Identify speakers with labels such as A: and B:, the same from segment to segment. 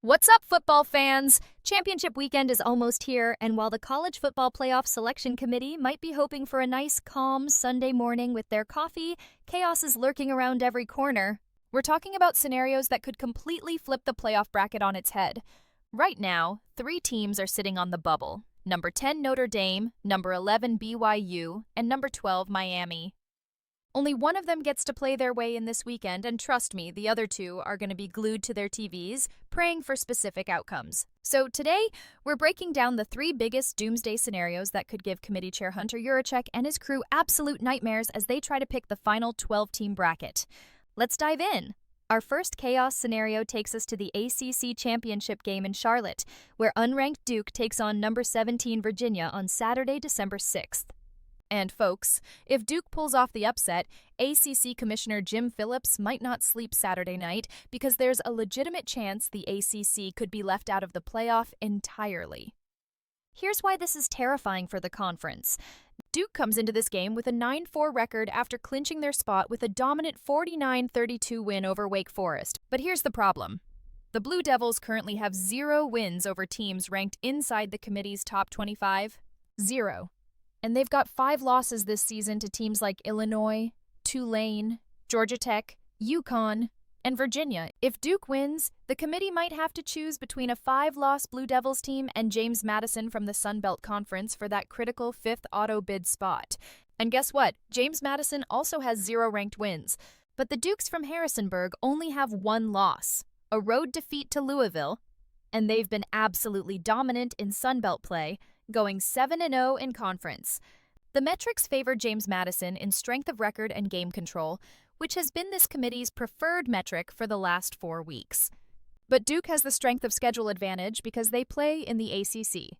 A: What's up, football fans? Championship weekend is almost here, and while the College Football Playoff Selection Committee might be hoping for a nice, calm Sunday morning with their coffee, chaos is lurking around every corner. We're talking about scenarios that could completely flip the playoff bracket on its head. Right now, 3 teams are sitting on the bubble. Number 10 Notre Dame, number 11 BYU, and number 12 Miami. Only one of them gets to play their way in this weekend, and trust me, the other 2 are going to be glued to their TVs, praying for specific outcomes. So today, we're breaking down the 3 biggest doomsday scenarios that could give Committee Chair Hunter Yurachek and his crew absolute nightmares as they try to pick the final 12-team bracket. Let's dive in. Our first chaos scenario takes us to the ACC Championship game in Charlotte, where unranked Duke takes on number 17 Virginia on Saturday, December 6th. And folks, if Duke pulls off the upset, ACC Commissioner Jim Phillips might not sleep Saturday night because there's a legitimate chance the ACC could be left out of the playoff entirely. Here's why this is terrifying for the conference. Duke comes into this game with a 9-4 record after clinching their spot with a dominant 49-32 win over Wake Forest. But here's the problem. The Blue Devils currently have 0 wins over teams ranked inside the committee's top 25. 0. And they've got 5 losses this season to teams like Illinois, Tulane, Georgia Tech, UConn, and Virginia. If Duke wins, the committee might have to choose between a 5-loss Blue Devils team and James Madison from the Sun Belt Conference for that critical 5th auto bid spot. And guess what? James Madison also has 0 ranked wins. But the Dukes from Harrisonburg only have 1 loss, a road defeat to Louisville, and they've been absolutely dominant in Sun Belt play, going 7-0 in conference. The metrics favor James Madison in strength of record and game control, which has been this committee's preferred metric for the last 4 weeks. But Duke has the strength of schedule advantage because they play in the ACC.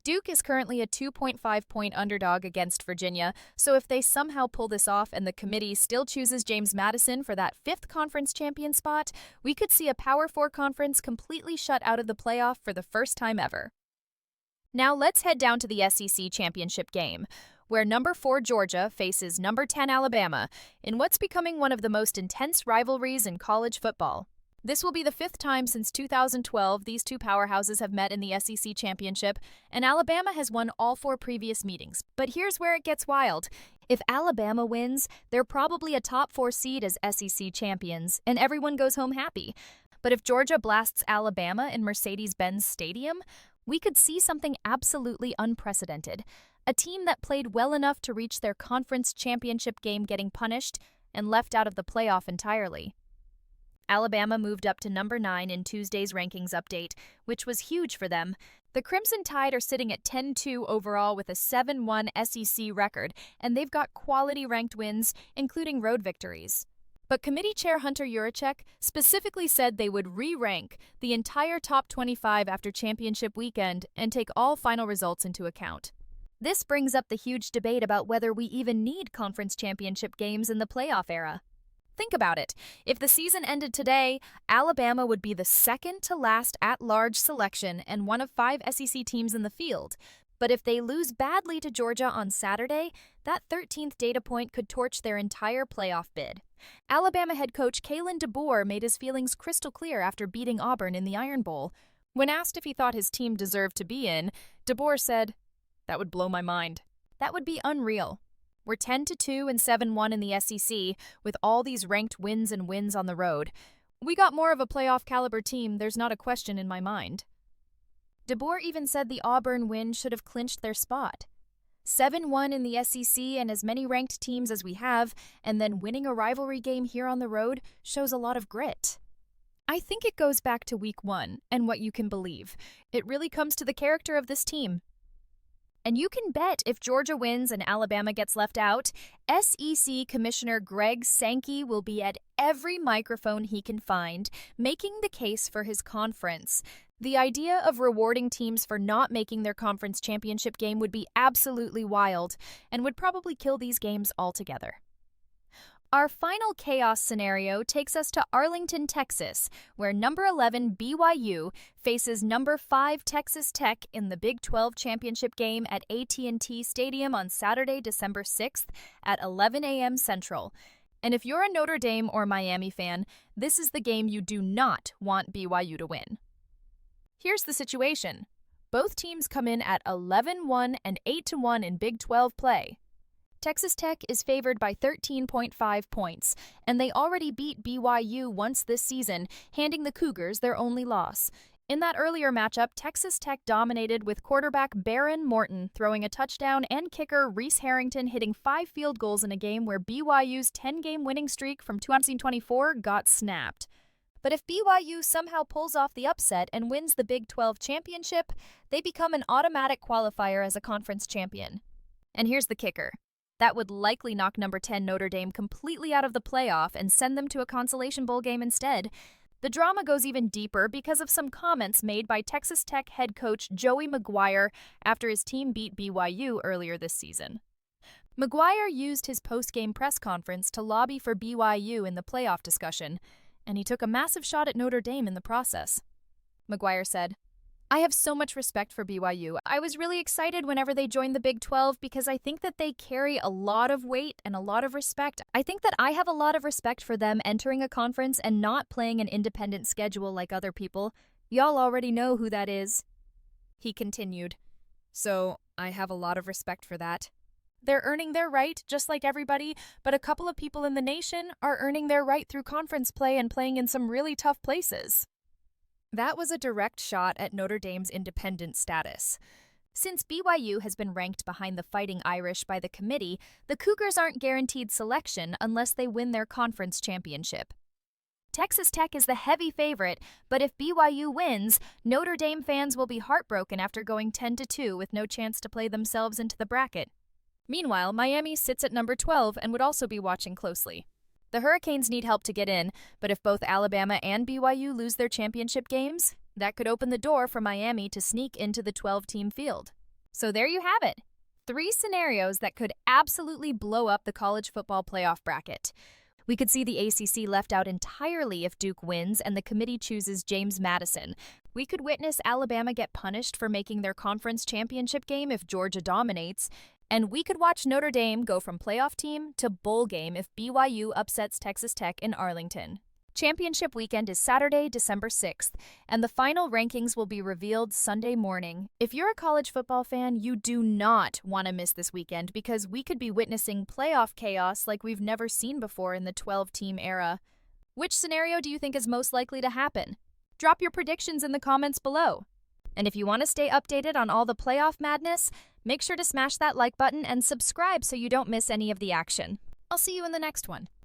A: Duke is currently a 2.5-point underdog against Virginia, so if they somehow pull this off and the committee still chooses James Madison for that 5th conference champion spot, we could see a Power 4 conference completely shut out of the playoff for the first time ever. Now let's head down to the SEC Championship game, where number 4 Georgia faces number 10 Alabama in what's becoming one of the most intense rivalries in college football. This will be the 5th time since 2012 these 2 powerhouses have met in the SEC Championship, and Alabama has won all 4 previous meetings. But here's where it gets wild. If Alabama wins, they're probably a top 4 seed as SEC champions, and everyone goes home happy. But if Georgia blasts Alabama in Mercedes-Benz Stadium, we could see something absolutely unprecedented. A team that played well enough to reach their conference championship game getting punished and left out of the playoff entirely. Alabama moved up to number 9 in Tuesday's rankings update, which was huge for them. The Crimson Tide are sitting at 10-2 overall with a 7-1 SEC record, and they've got quality ranked wins, including road victories. But Committee Chair Hunter Yurachek specifically said they would re-rank the entire top 25 after championship weekend and take all final results into account. This brings up the huge debate about whether we even need conference championship games in the playoff era. Think about it. If the season ended today, Alabama would be the second to last at-large selection and one of 5 SEC teams in the field. But if they lose badly to Georgia on Saturday, that 13th data point could torch their entire playoff bid. Alabama head coach Kalen DeBoer made his feelings crystal clear after beating Auburn in the Iron Bowl. When asked if he thought his team deserved to be in, DeBoer said, "That would blow my mind. That would be unreal. We're 10-2 and 7-1 in the SEC with all these ranked wins and wins on the road. We got more of a playoff caliber team, there's not a question in my mind." DeBoer even said the Auburn win should have clinched their spot. 7-1 in the SEC and as many ranked teams as we have, and then winning a rivalry game here on the road shows a lot of grit. I think it goes back to week 1 and what you can believe. It really comes to the character of this team. And you can bet if Georgia wins and Alabama gets left out, SEC Commissioner Greg Sankey will be at every microphone he can find, making the case for his conference. The idea of rewarding teams for not making their conference championship game would be absolutely wild and would probably kill these games altogether. Our final chaos scenario takes us to Arlington, Texas, where number 11 BYU faces number 5 Texas Tech in the Big 12 championship game at AT&T Stadium on Saturday, December 6th at 11 a.m. Central. And if you're a Notre Dame or Miami fan, this is the game you do not want BYU to win.
B: Here's the situation. Both teams come in at 11-1 and 8-1 in Big 12 play.
A: Texas Tech is favored by 13.5 points, and they already beat BYU once this season, handing the Cougars their only loss. In that earlier matchup, Texas Tech dominated with quarterback Baron Morton throwing a touchdown and kicker Reese Harrington hitting 5 field goals in a game where BYU's 10-game winning streak from 2024 got snapped. But if BYU somehow pulls off the upset and wins the Big 12 championship, they become an automatic qualifier as a conference champion. And here's the kicker. That would likely knock number 10 Notre Dame completely out of the playoff and send them to a consolation bowl game instead. The drama goes even deeper because of some comments made by Texas Tech head coach Joey McGuire after his team beat BYU earlier this season. McGuire used his post-game press conference to lobby for BYU in the playoff discussion, and he took a massive shot at Notre Dame in the process. McGuire said, "I have so much respect for BYU. I was really excited whenever they joined the Big 12 because I think that they carry a lot of weight and a lot of respect. I think that I have a lot of respect for them entering a conference and not playing an independent schedule like other people. Y'all already know who that is." He continued, "So I have a lot of respect for that. They're earning their right, just like everybody, but a couple of people in the nation are earning their right through conference play and playing in some really tough places." That was a direct shot at Notre Dame's independent status. Since BYU has been ranked behind the Fighting Irish by the committee, the Cougars aren't guaranteed selection unless they win their conference championship. Texas Tech is the heavy favorite, but if BYU wins, Notre Dame fans will be heartbroken after going 10-2 with no chance to play themselves into the bracket. Meanwhile, Miami sits at number 12 and would also be watching closely. The Hurricanes need help to get in, but if both Alabama and BYU lose their championship games, that could open the door for Miami to sneak into the 12-team field. So there you have it. 3 scenarios that could absolutely blow up the college football playoff bracket. We could see the ACC left out entirely if Duke wins and the committee chooses James Madison. We could witness Alabama get punished for making their conference championship game if Georgia dominates. And we could watch Notre Dame go from playoff team to bowl game if BYU upsets Texas Tech in Arlington. Championship weekend is Saturday, December 6th, and the final rankings will be revealed Sunday morning. If you're a college football fan, you do not want to miss this weekend because we could be witnessing playoff chaos like we've never seen before in the 12-team era. Which scenario do you think is most likely to happen? Drop your predictions in the comments below. And if you want to stay updated on all the playoff madness, make sure to smash that like button and subscribe so you don't miss any of the action. I'll see you in the next one.